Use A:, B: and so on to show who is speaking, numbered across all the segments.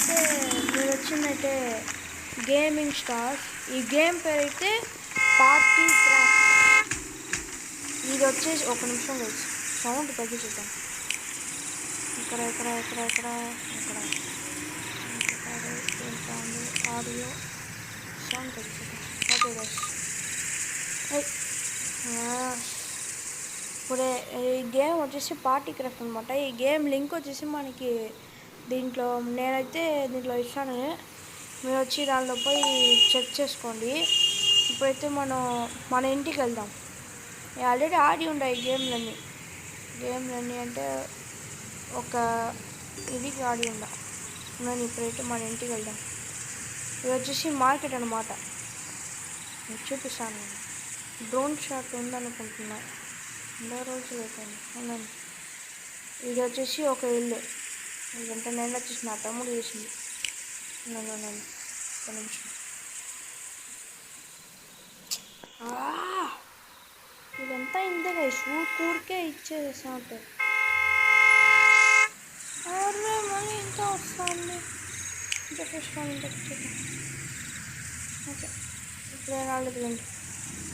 A: ఇప్పుడైతే మీరు వచ్చిందైతే gaming stars. ఈ గేమ్ పేరు అయితే పార్టీ క్రాఫ్ట్. ఇది వచ్చేసి ఒక నిమిషం కలిసి సౌండ్ తగ్గించుద్దాం. ఇక్కడ ఇక్కడ ఇక్కడ ఇక్కడ ఇక్కడ సౌండ్ ఆడియో సౌండ్ తగ్గించుద్దాం. ఓకే గైస్, ఇప్పుడు ఈ గేమ్ వచ్చేసి పార్టీ క్రాఫ్ట్ అనమాట. ఈ గేమ్ లింక్ వచ్చేసి మనకి దీంట్లో నేనైతే దీంట్లో ఇస్తాను, మీరు వచ్చి దానిలో పోయి చెక్ చేసుకోండి. ఇప్పుడైతే మన ఇంటికి వెళ్దాం. ఆల్రెడీ ఆడి ఉండే ఈ గేమ్లన్నీ అంటే ఒక ఇది ఆడి ఉండా. నేను ఇప్పుడైతే మన ఇంటికి వెళ్దాం. ఇది వచ్చేసి మార్కెట్ అనమాట. చూపిస్తాను. డ్రోన్ షాట్ ఉందనుకుంటున్నా, 2 రోజులు అయిపోయింది. అవునండి, ఇది వచ్చేసి ఒక ఇల్లు. ఇదంటే నేను వచ్చేసి నా తమ్ముడు చేసింది. నన్ను ఒక నిమిషం. ఇదంతా ఇంతే గైస్, ఊరికే ఇచ్చేసేస్తా ఉంటారు. మళ్ళీ ఇంకా వస్తుంది. ఇంకా చూసుకోండి, ఇంకా చూద్దాం. ఓకే, ఇప్పుడే రాలేదులేండి.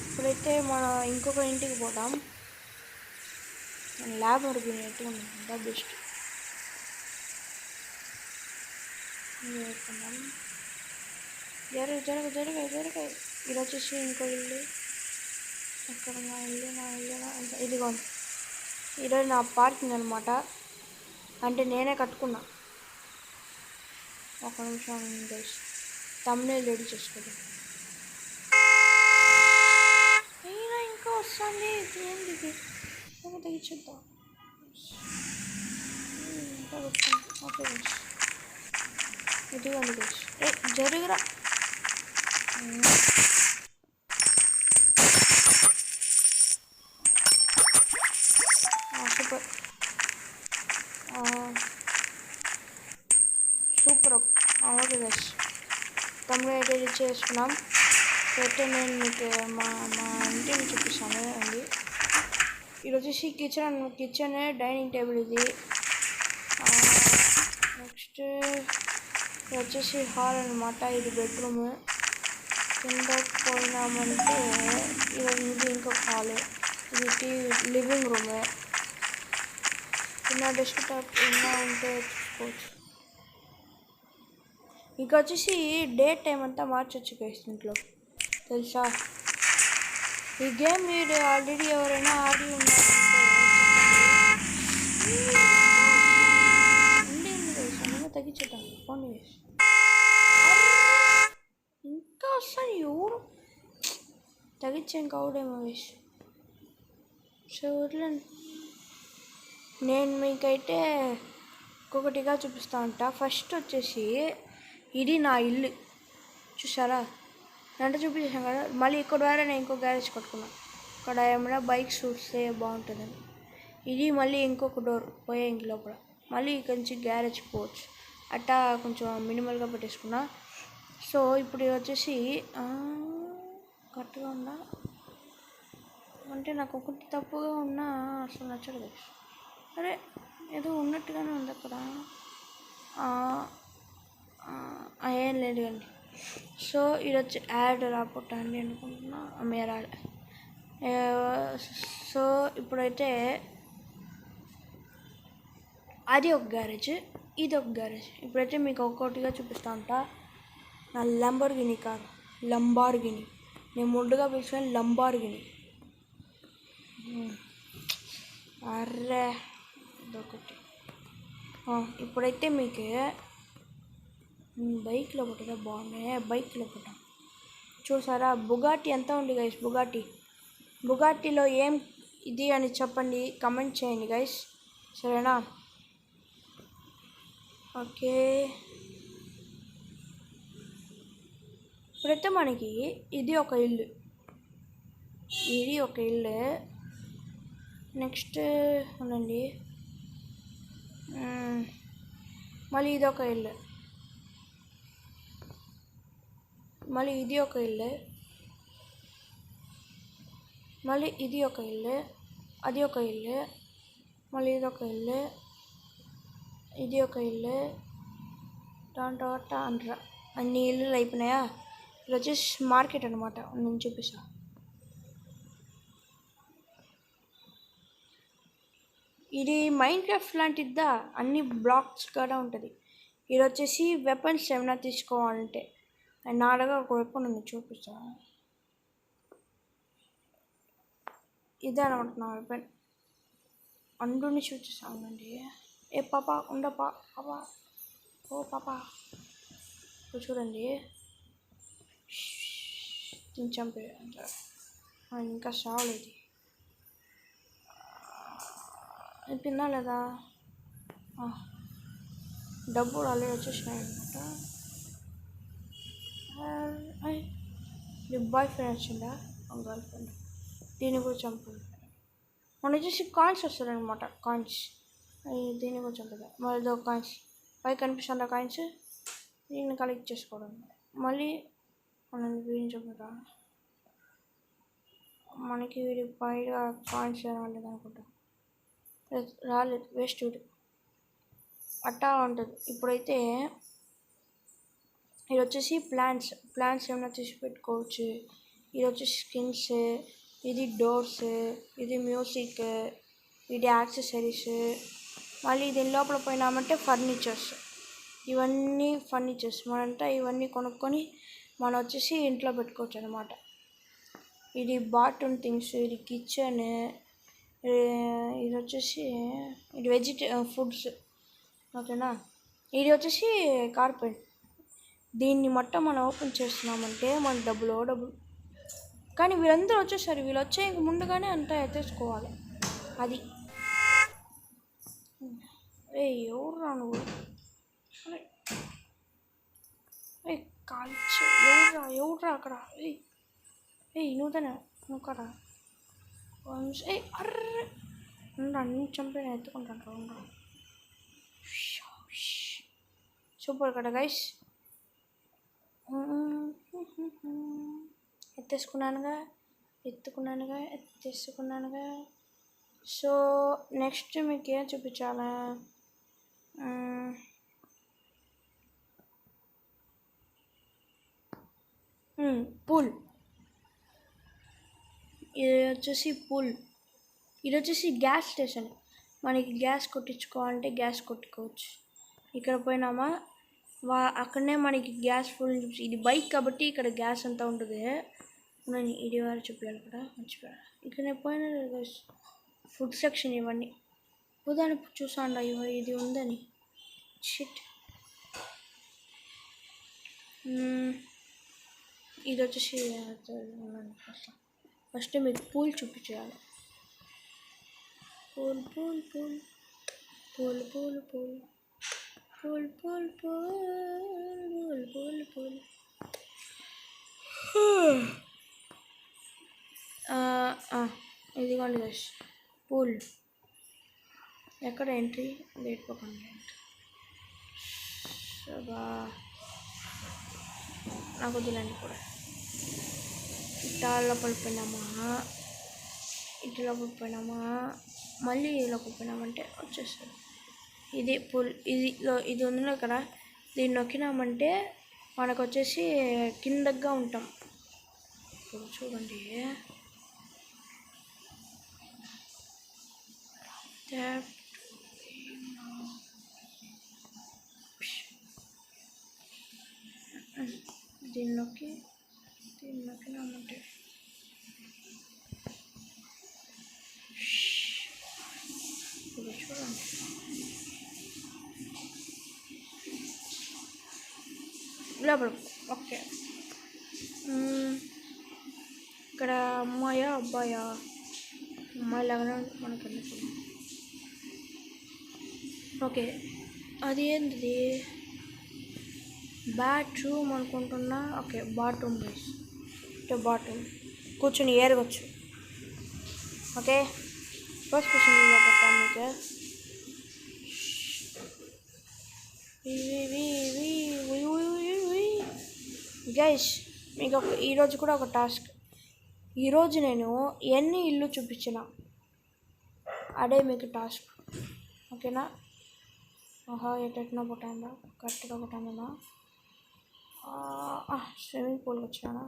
A: ఇప్పుడైతే మనం ఇంకొక ఇంటికి పోదాం. ల్యాబ్ వరకు ఎట్టుకుందాం, బెస్ట్. జరగ ఇది వచ్చేసి ఇంకో ఇల్లు. అక్కడ నా ఇల్లు ఇదిగోండి. ఈరోజు నా పార్కింగ్ అనమాట, అంటే నేనే కట్టుకున్నా. ఒక నిమిషం గైస్, థంబ్నెయిల్ రెడీ చేసుకోండి. అయినా ఇంకా వస్తుంది, ఏంటి ఇది? తగ్గించుద్దాం. ఓకే గైస్, ఇదిగోండి గైస్. జరుగురా. Super. Okay guys, thumbnail ready చేసుకున్నాం. అయితే నేను మీకు మా ఇంటిని చూపిస్తాను అండి. ఇది వచ్చేసి కిచెన్ డైనింగ్ టేబుల్. ఇది నెక్స్ట్ ఇది వచ్చేసి హాల్ అనమాట. ఇది బెడ్రూమ్. కింద పోయినామంటే ఇది ఇంకొక హాల్. ఇది లివింగ్ రూమ్. చిన్న డెస్క్టాప్ ఇలా ఉంటే చూసుకోవచ్చు. ఇంకా వచ్చేసి డే టైం అంతా మార్చొచ్చు గైస్ ఇంట్లో, తెలుసా? ఈ గేమ్ మీరు ఆల్రెడీ ఎవరైనా ఆడి ఉన్నారంటే తగ్గించేద్దాం. ఫోన్ వేసి ఇంకా వస్తాను. ఎవరు తగ్గించే ఇంకా అవుడేమో వేసి. సో వదిలేండి, నేను మీకైతే ఒక్కొక్కటిగా చూపిస్తా ఉంటా. ఫస్ట్ వచ్చేసి ఇది నా ఇల్లు, చూసారా? అంటే చూపించాను కదా. మళ్ళీ ఇక్కడ ద్వారా నేను ఇంకో గ్యారేజ్ కట్టుకున్నాను. ఇక్కడ ఏమైనా బైక్స్ చూస్తే బాగుంటుందని. ఇది మళ్ళీ ఇంకొక డోర్ పోయే ఇంటి లోపల. మళ్ళీ ఇక్కడి నుంచి గ్యారేజ్ పోవచ్చు. అట్టా కొంచెం మినిమల్గా పెట్టేసుకున్నా. సో ఇప్పుడు వచ్చేసి కరెక్ట్గా ఉన్నా అంటే నాకు ఒకటి తప్పుగా ఉన్నా అసలు నచ్చదు. అరే ఏదో ఉన్నట్టుగానే ఉంది అక్కడ. ఏం లేదు అండి. సో ఇది వచ్చి యాడ్ రాపోటండి అనుకుంటున్నా, మీరు సో ఇప్పుడైతే అది ఒక గ్యారేజ్, ఇది ఒక గ్యారేజ్. ఇప్పుడైతే మీకు ఒక్కొక్కటిగా చూపిస్తా ఉంటా. నా లంబోర్గిని కారు, లంబార్గిని, నేను ముందుగా పిలిచిన లంబార్గిని. అర్రే ఇదొకటి. ఇప్పుడైతే మీకు బైక్లో పుట్టిదా బాగున్నాయి. బైక్లో పుట్టాం చూసారా? బుగాటి ఎంత ఉంది గైస్? బుగాటిలో ఏం ఇది అని చెప్పండి, కమెంట్ చేయండి గైస్, సరేనా? ఓకే, ఇప్పుడైతే మనకి ఇది ఒక ఇల్లు. నెక్స్ట్ ఉండండి, మళ్ళీ ఇది ఒక ఇల్లు, మళ్ళీ ఇది ఒక ఇల్లు, మళ్ళీ ఇది ఒక ఇల్లు, అది ఒక ఇల్లు, మళ్ళీ ఇది ఒక ఇల్లు, ఇది ఒక ఇల్లు, టా అంటారా అన్ని ఇల్లులు అయిపోయినాయా. ఇది వచ్చేసి మార్కెట్ అనమాట. నేను చూపిస్తా. ఇది మైండ్ క్రాఫ్ట్ లాంటిద్దా, అన్ని బ్లాక్స్ కూడా ఉంటుంది. ఇది వచ్చేసి వెపన్స్ ఏమైనా తీసుకోవాలంటే నా దగ్గర ఒక వెపన్ ఉంది, చూపిస్తా. ఇదే అనమాట నా వెపన్. అందుని చూపిస్తానండి. ఏ పాప ఉండపా పాపా, ఓ పాపా చూడండి. చంపే ఇంకా సావలేదు. అయిపోయిందా లేదా? డబ్బులు ఆల్రెడీ వచ్చేసినాయి అనమాట. బాయ్ ఫ్రెండ్ వచ్చిందా? Girl friend. దీన్ని కూడా చంపదు. మన వచ్చేసి కాయిన్స్ వస్తారనమాట. కాయిన్స్ దీన్ని కూడా చంపదు. మళ్ళీ కాయిన్స్ పై కనిపిస్తుందా కాయిన్స్, దీన్ని కలెక్ట్ చేసుకోవడం. మళ్ళీ మనం వీడిని చంపుతా. మనకి వీడి పైగా కాయిన్స్ రాలేదు అనుకుంటా. రాలేదు, వేస్ట్ వీడు. అట్టా ఉంటుంది. ఇప్పుడైతే ఇది వచ్చేసి ప్లాంట్స్ ఏమైనా తీసి పెట్టుకోవచ్చు. ఇది వచ్చేసి స్కిన్స్, ఇది డోర్స్, ఇది మ్యూజిక్, ఇది యాక్సెసరీస్. మళ్ళీ దీని లోపల పోయినామంటే ఫర్నిచర్స్. ఇవన్నీ ఫర్నిచర్స్ మనంతా ఇవన్నీ కొనుక్కొని మనం వచ్చేసి ఇంట్లో పెట్టుకోవచ్చు అనమాట. ఇది బాత్రూమ్ థింగ్స్, ఇది కిచెన్, ఇది వచ్చేసి ఇది ఫుడ్స్, ఓకేనా. ఇది వచ్చేసి కార్పెట్. దీన్ని మొత్తం మనం ఓపెన్ చేస్తున్నామంటే మన డబ్బులు. కానీ వీళ్ళందరూ వచ్చేసారు. వీళ్ళు వచ్చే ముందుగానే అంతా ఎత్తేసుకోవాలి. అది ఎవరు నువ్వు? కాల్చు. ఎవరురా అక్కడ? నువ్వు కదా అర్రే అన్ని చంపి ఎత్తుకుంటాను. సూపర్ కదా గైస్. ఎత్తేసుకున్నానుగా. సో నెక్స్ట్ మీకు ఏం చూపించాలా? పూల్. ఇది వచ్చేసి గ్యాస్ స్టేషన్. మనకి గ్యాస్ కొట్టించుకోవాలంటే గ్యాస్ కొట్టుకోవచ్చు. ఇక్కడ పోయినామా అక్కడనే మనకి గ్యాస్ ఫుల్. ఇది బైక్ కాబట్టి ఇక్కడ గ్యాస్ అంతా ఉంటుంది. నేను ఇది వారు చెప్పాను కూడా మర్చిపోయా. ఇక్కడ నేను పోయిన ఫుడ్ సెక్షన్ ఇవన్నీ ఉదాహరణ చూసాను. ఇది ఉందని షిట్. ఇది వచ్చేసి ఫస్ట్ మీకు పూల్ చూపించాలి. Full full full full full full full full full full full. ఇదిగోండి గైస్ పూల్. ఎక్కడ ఎంట్రీ? గేట్ పక్కన ఎంట్రీ. నాకు వద్దులండి కూడా. ఇట్లా లోపల పోయినామా మళ్ళీ లోపల పోయినామంటే వచ్చేస్తుంది. ఇది పూల్. ఇది ఉంది కదా, దీన్ని నొక్కినామంటే మనకు వచ్చేసి కిందగా ఉంటాం. ఇప్పుడు చూడండి, దీన్ని నొక్కినామంటే ఇప్పుడు చూడండి, లోపల. ఓకే, ఇక్కడ అమ్మాయా అబ్బాయా? అమ్మాయి లాగానే మనకు అనిపిస్తుంది. ఓకే, అది ఏంటిది? బాత్రూమ్ అనుకుంటున్నా. Okay, bathroom place. బాత్రూమ్ కూర్చొని ఏరగచ్చు. ఓకే, ఫస్ట్ క్వశ్చన్లో పెడతాను మీకు. గైస్ మీకు ఈరోజు కూడా ఒక టాస్క్. ఈరోజు నేను ఎన్ని ఇల్లు చూపించిన అదే మీకు టాస్క్, ఓకేనా. ఆహా ఎటెట్నో కొట్టాను కరెక్ట్గా కొట్టాను. స్విమ్మింగ్ పూల్కి వచ్చాను.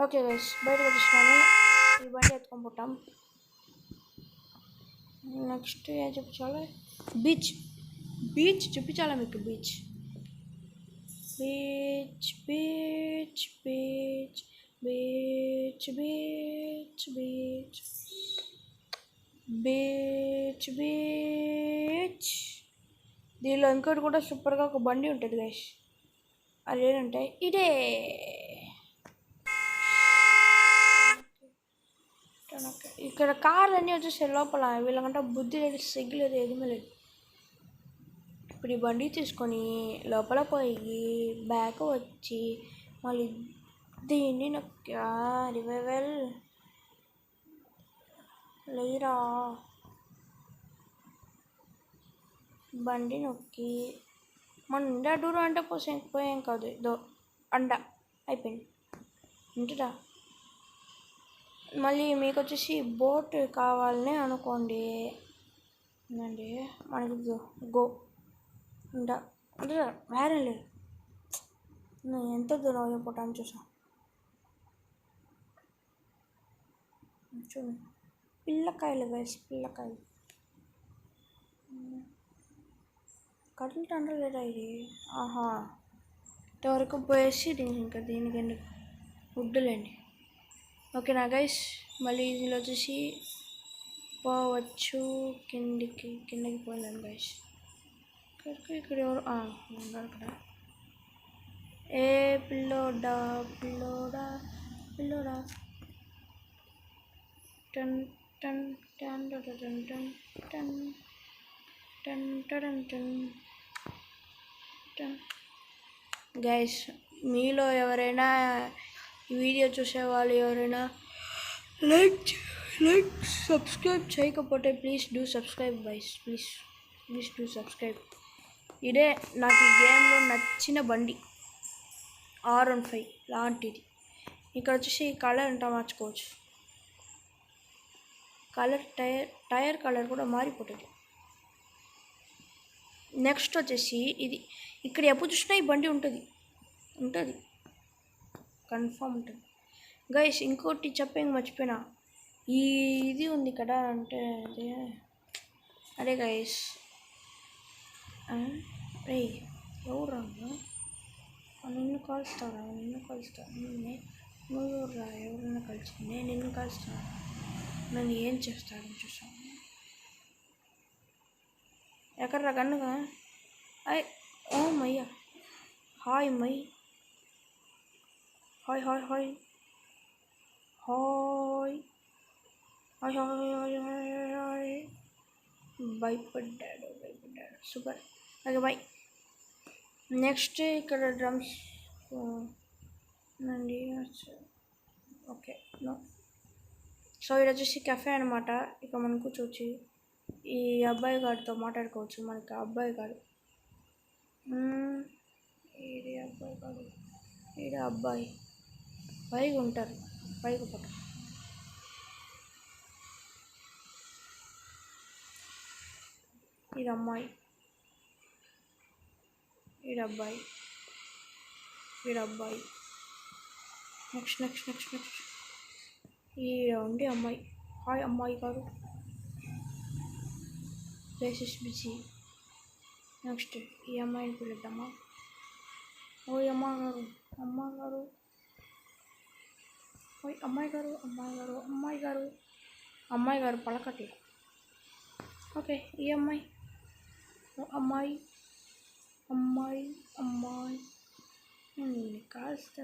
A: ఓకే గైస్, బయటకు వచ్చేసినాము. ఈ బండి ఎత్తుకొని పోతాం. నెక్స్ట్ ఏం చూపించాలి? బీచ్ బీచ్ చూపించాలా మీకు? Beach beach beach beach beach beach beach beach beach. దీనిలో ఇంకోటి కూడా సూపర్గా ఒక బండి ఉంటుంది గైస్. అదేంటంటే ఇదే. ఇక్కడ కార్లు అన్నీ వచ్చేసాయి లోపల. వీళ్ళకంటే బుద్ధి లేదు, సిగ్గు లేదు, ఏమీ లేదు. ఇప్పుడు ఈ బండి తీసుకొని లోపల పోయి బ్యాక్ వచ్చి మళ్ళీ దీన్ని నొక్కా రివైవల్ లేరా బండి నొక్కి మన ఇండియా టూర్ అంటే పోయాం కాదు. ఇదో అండ అయిపోయింది ఇంటరా. మళ్ళీ మీకు వచ్చేసి బోట్ కావాలనే అనుకోండి అండి, మనకి గో ఇండ అంటే వేరే లేదు. ఎంత దూరం అయిపోతాను చూసా చూడండి. పిల్లకాయలు వేసి పిల్లకాయలు కరెంట్ అంటలేదా ఇది? ఆహా ఇంతవరకు పోయేసి దీనికి ఎందుకు వద్దులేండి. ఓకేనా గైస్, మళ్ళీ ఇందులో వచ్చేసి పోవచ్చు. కిందకి పోలేను గైస్. ఇక్కడ ఎవరు ఉన్నారు అక్కడ. ఏ పిల్లోడా పిల్లోడా పిల్లోడా టన్ టన్ టన్ టన్ టన్ టన్ టన్ టన్ టన్ టన్. గైస్, మీలో ఎవరైనా ఈ వీడియో చూసేవాళ్ళు ఎవరైనా లైక్ సబ్స్క్రైబ్ చేయకపోతే please do subscribe guys. Please do subscribe. ఇదే నాకు ఈ గేమ్లో నచ్చిన బండి R15 లాంటిది. ఇక్కడ వచ్చేసి కలర్ అంతా మార్చుకోవచ్చు. టైర్ కలర్ కూడా మారిపోతుంది. నెక్స్ట్ వచ్చేసి ఇది. ఇక్కడ ఎప్పుడు చూసినా ఈ బండి ఉంటుంది కన్ఫామ్ ఉంటుంది గైస్. ఇంకోటి చెప్పేది మర్చిపోయినా, ఇది ఉంది కదా అంటే అదే గైస్. రే ఎవరు రా నిన్ను కాల్స్తారా? నువ్వు రా ఎవరన్నా కలిసి నేను నిన్ను కాల్స్తాను. నన్ను ఏం చేస్తాడని చూసాను. ఎక్కడ్రా గన్నుగా? ఓ మయ్యా, హాయ్ మై, hi hi hi hi hi hi hi hi. భయపడ్డాడు. సూపర్. Okay bye. నెక్స్ట్ ఇక్కడ డ్రమ్స్ అండి. Okay no. సో ఇది వచ్చేసి కెఫే అనమాట. ఇక మనం కూర్చోవచ్చు. ఈ అబ్బాయి గారితో మాట్లాడుకోవచ్చు. మనకి అబ్బాయి గారు ఈడ అబ్బాయి పైకి ఉంటారు, పైకి పోతారు. ఇది అమ్మాయి, ఈడబ్బాయి. నెక్స్ట్ ఈడ ఉండి అమ్మాయి. హాయ్ అమ్మాయి గారు. Places busy. నెక్స్ట్ ఈ అమ్మాయిని పిలుద్దామా? ఓ అమ్మ గారు ఓయ్ అమ్మాయి గారు పలకట్లే. ఓకే ఈ అమ్మాయి. అమ్మాయి కాస్త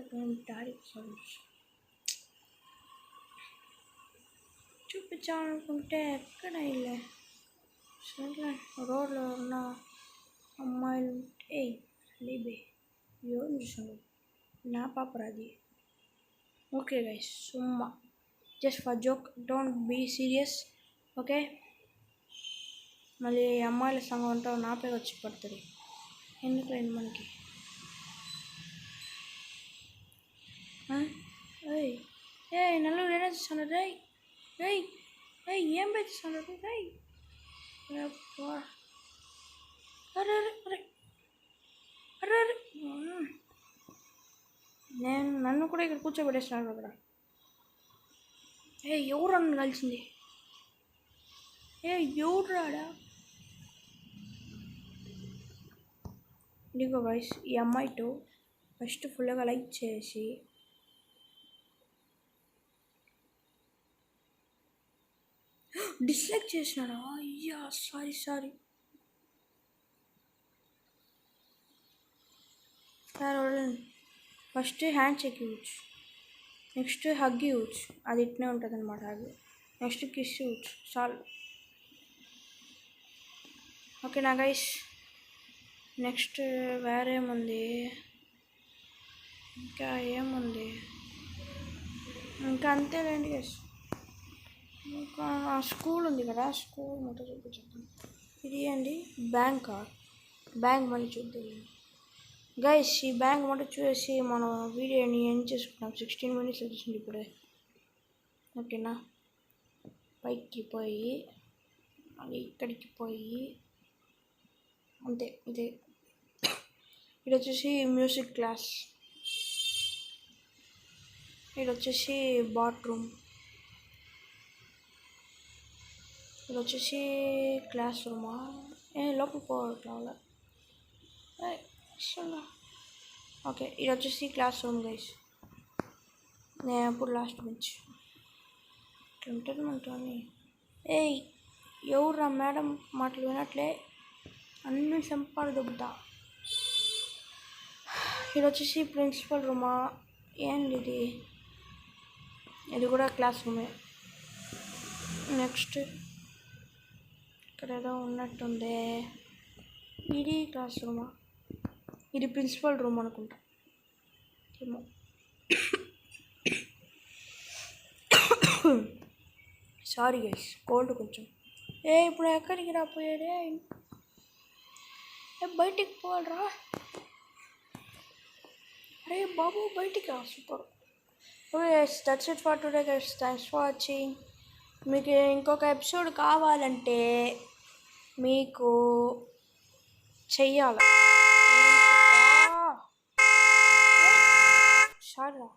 A: డాడీ చూపించాలనుకుంటే ఎక్కడ ఇల్లే సరే రోడ్లో ఉన్న అమ్మాయిలు. లేబే ఎవరు చూసాడు? నా పాపరాది. ఓకే గైస్, సుమ్మా just for joke, don't be serious. Okay, మళ్ళీ అమ్మాయిల సంఘం అంతా నాపై వచ్చి పడుతుంది. ఎందుకు లేదు మనకి. ఏ నలుగురు ఏం చేస్తున్నారు రై రై రై ఏం పెట్టుస్తున్నారు రై. అరే అరే అరే అరే అరే నన్ను కూడా ఇక్కడ కూర్చోబెట్టేస్తున్నారు అక్కడ. ఎవరు నన్ను కలిసింది? ఎవరు రాడా? ఇదిగో గైస్, ఈ అమ్మాయితో ఫస్ట్ ఫుల్గా లైక్ చేసి డిస్లైక్ చేసినాడా? అయ్యా సారీ ఫస్ట్ హ్యాండ్ చెక్ ఇవ్వచ్చు, నెక్స్ట్ హగ్ ఇవ్వచ్చు, అది ఇట్నే ఉంటుంది అనమాట హగ్. నెక్స్ట్ కిస్ ఇవ్వచ్చు, చాలు. ఓకేనా గైస్? నెక్స్ట్ వేరేముంది, ఇంకా ఏముంది, ఇంకా అంతేలేండి గైస్. ఇంకా స్కూల్ ఉంది కదా, స్కూల్ మొత్తం చూపించాను. ఇది అండి బ్యాంక్ మనీ చూద్దాం గైస్. ఈ బ్యాంక్ మొత్తం చూసి మనం వీడియోని ఎండ్ చేసుకుంటాం. 16 minutes వచ్చింది ఇప్పుడే. ఓకేనా? పైకి పోయి మళ్ళీ ఇక్కడికి పోయి అంతే. ఇది వచ్చేసి మ్యూజిక్ క్లాస్, ఇది వచ్చేసి బాత్రూమ్, ఇది వచ్చేసి క్లాస్ రూమా? లోపలికి పోవట్లా. ఓకే, ఇది వచ్చేసి క్లాస్ రూమ్ గైస్. నేను ఎప్పుడు లాస్ట్ బెంచ్ ఉంటుంది మనతోని. ఎవరురా మేడం మాటలు వినట్లే, అన్నీ సంపాడు దొబ్బుతా. ఇది వచ్చేసి ప్రిన్సిపల్ రూమా? ఏంది ఇది కూడా క్లాస్ రూమే. నెక్స్ట్ ఇక్కడ ఏదో ఉన్నట్టుంది, ఇది క్లాస్ రూమా? ఇది ప్రిన్సిపల్ రూమ్ అనుకుంటా ఏమో. సారీ గైస్, కోల్డ్ కొంచెం. ఇప్పుడు ఎక్కడికి రాపోయాడే? బయటికి పోవాలరా. అరే బాబు బయటికి రా. Super. Okay guys, that's it for today guys. Thanks for watching. మీకు ఇంకొక ఎపిసోడ్ కావాలంటే మీకు చెయ్యాలి. సారా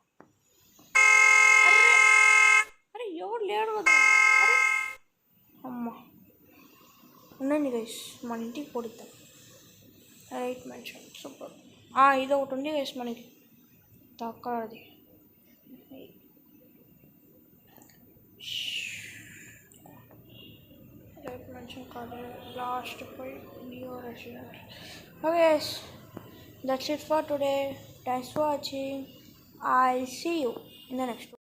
A: అరే ఎవరు లేడు కదా. అరే అమ్మ ఉండండి గైస్, మన ఇంటికి పొడుద్దాం. Right mention super. ఇది ఒకటి ఉంది గైస్ మనకి తక్కది. రైట్ మెన్షన్ కాదు, లాస్ట్ పోయి new resident. Okay guys, that's it for today. Thanks for watching. I'll see you in the next one.